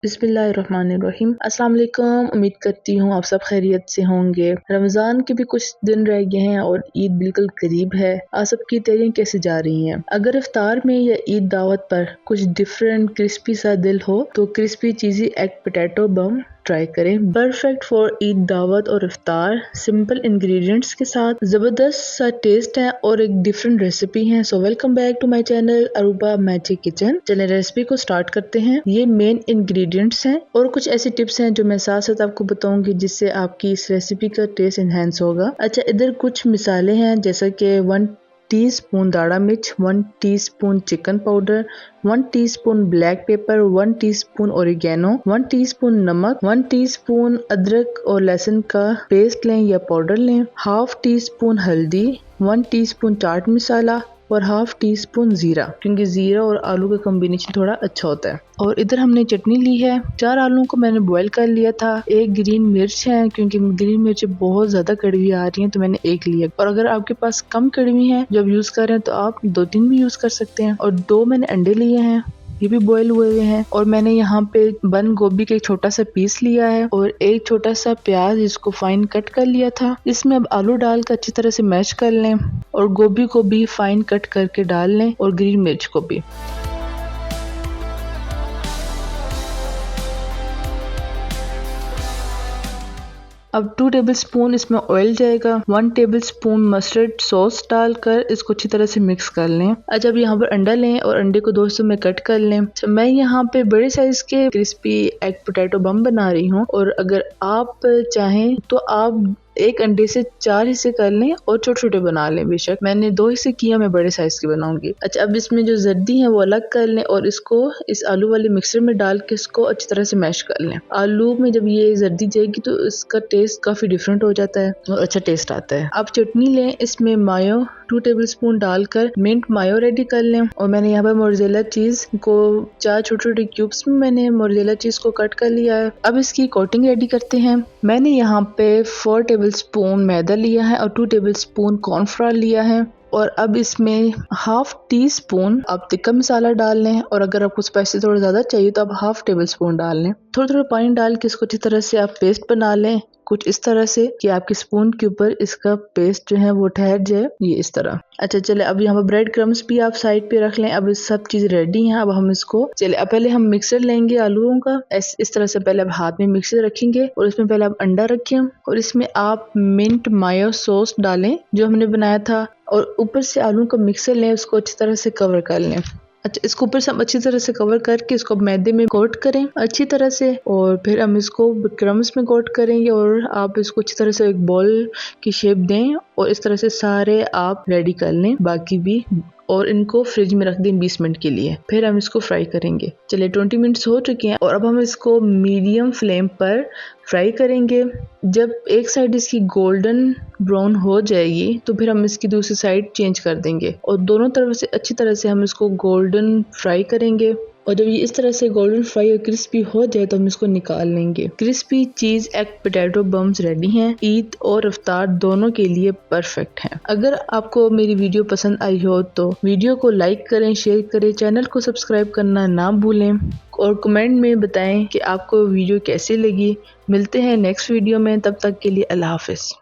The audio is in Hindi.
बिस्मिल्लाहिर्रहमानिर्रहीम। अस्सलाम वालेकुम। उम्मीद करती हूँ आप सब खैरियत से होंगे। रमज़ान के भी कुछ दिन रह गए हैं और ईद बिल्कुल करीब है। आप सबकी तैयारियां कैसे जा रही हैं? अगर इफ्तार में या ईद दावत पर कुछ डिफरेंट क्रिस्पी सा दिल हो तो क्रिस्पी चीज़ी एग पोटैटो बम ट्राई करें। परफेक्ट फॉर ईद दावत और इफ्तार, सिंपल इंग्रेडिएंट्स के साथ जबरदस्त सा टेस्ट है और एक डिफरेंट रेसिपी है। So welcome back to my channel Arooba magic kitchen. चलिए रेसिपी को स्टार्ट करते हैं। ये मेन इंग्रेडिएंट्स हैं और कुछ ऐसी टिप्स हैं जो मैं साथ साथ आपको बताऊंगी जिससे आपकी इस रेसिपी का टेस्ट एनहांस होगा। अच्छा, इधर कुछ मिसालें हैं जैसा कि 1 टीस्पून दाड़ा मिर्च, 1 teaspoon chicken powder, 1 teaspoon black pepper, 1 teaspoon oregano, 1 teaspoon नमक, 1 टीस्पून अदरक और लहसुन का पेस्ट लें या पाउडर लें, हाफ टीस्पून हल्दी, 1 टीस्पून चाट मसाला और हाफ टीस्पून जीरा, क्योंकि जीरा और आलू का कॉम्बिनेशन थोड़ा अच्छा होता है। और इधर हमने चटनी ली है। 4 आलूओं को मैंने बॉईल कर लिया था। 1 ग्रीन मिर्च है, क्योंकि ग्रीन मिर्च बहुत ज्यादा कड़वी आ रही है तो मैंने 1 लिया। और अगर आपके पास कम कड़वी है जब यूज कर रहे हैं तो आप 2-3 भी यूज कर सकते हैं। और 2 मैंने अंडे लिए हैं, ये भी बॉईल हुए हुए हैं। और मैंने यहाँ पे बंद गोभी का एक छोटा सा पीस लिया है और एक छोटा सा प्याज इसको फाइन कट कर लिया था। इसमें अब आलू डाल कर अच्छी तरह से मैश कर लें और गोभी को भी फाइन कट करके डाल लें और ग्रीन मिर्च को भी। अब 2 टेबलस्पून इसमें ऑयल जाएगा। 1 टेबलस्पून मस्टर्ड सॉस डालकर इसको अच्छी तरह से मिक्स कर लें। अच्छा, अब यहाँ पर अंडा लें और अंडे को 2 हिस्सों में कट कर लें। मैं यहाँ पे बड़े साइज के क्रिस्पी एग पोटैटो बम बना रही हूँ और अगर आप चाहें तो आप एक अंडे से 4 हिस्से कर लें और छोटे छोटे बना लें। बेशक मैंने 2 हिस्से किया, मैं बड़े साइज के बनाऊंगी। अच्छा, अब इसमें जो जर्दी है वो अलग कर लें और इसको इस आलू वाले मिक्सर में डाल के इसको अच्छी तरह से मैश कर लें। आलू में जब ये जर्दी जाएगी तो इसका टेस्ट काफी डिफरेंट हो जाता है और अच्छा टेस्ट आता है। अब चटनी लें, इसमें मायो 2 टेबलस्पून डालकर मिंट मायो रेडी कर लें। और मैंने यहाँ पर मोज़रेला चीज को 4 छोटे छोटे क्यूब्स में मैंने मोज़रेला चीज को कट कर लिया है। अब इसकी कोटिंग रेडी करते हैं। मैंने यहाँ पे 4 टेबलस्पून मैदा लिया है और 2 टेबलस्पून कॉर्नफ्लोर लिया है। और अब इसमें हाफ टीस्पून आप तिक्का मसाला डाल लें और अगर आपको स्पाइसी थोड़ा ज्यादा चाहिए तो आप हाफ टेबलस्पून डाल लें। थोड़ा थोड़ा पानी डाल के इसको अच्छी तरह से आप पेस्ट बना लें, कुछ इस तरह से कि आपके स्पून के ऊपर इसका पेस्ट जो है वो ठहर जाए, ये इस तरह। अच्छा, चले अब यहाँ पर ब्रेड क्रम्स भी आप साइड पे रख लें। अब इस सब चीज रेडी है। अब हम इसको अब पहले हम मिक्सर लेंगे आलूओं का। इस तरह से पहले आप हाथ में मिक्सर रखेंगे और इसमें पहले आप अंडा रखें और इसमें आप मिंट मायो सॉस डालें जो हमने बनाया था और ऊपर से आलू का मिक्सर लें, उसको अच्छी तरह से कवर कर लें। अच्छा, इसको ऊपर से हम अच्छी तरह से कवर करके इसको मैदे में कोट करें अच्छी तरह से और फिर हम इसको क्रम्स में कोट करेंगे और आप इसको अच्छी तरह से एक बॉल की शेप दें और इस तरह से सारे आप रेडी कर लें बाकी भी, और इनको फ्रिज में रख दें 20 मिनट के लिए। फिर हम इसको फ्राई करेंगे। चलिए 20 मिनट्स हो चुके हैं और अब हम इसको मीडियम फ्लेम पर फ्राई करेंगे। जब एक साइड इसकी गोल्डन ब्राउन हो जाएगी तो फिर हम इसकी दूसरी साइड चेंज कर देंगे और दोनों तरफ से अच्छी तरह से हम इसको गोल्डन फ्राई करेंगे। और जब ये इस तरह से गोल्डन फ्राई और क्रिस्पी हो जाए तो हम इसको निकाल लेंगे। क्रिस्पी चीज एग पोटैटो बम्स रेडी हैं। ईद और इफ्तार दोनों के लिए परफेक्ट हैं। अगर आपको मेरी वीडियो पसंद आई हो तो वीडियो को लाइक करें, शेयर करें, चैनल को सब्सक्राइब करना ना भूलें और कमेंट में बताएं कि आपको वीडियो कैसी लगी। मिलते हैं नेक्स्ट वीडियो में, तब तक के लिए अल्लाह हाफिज।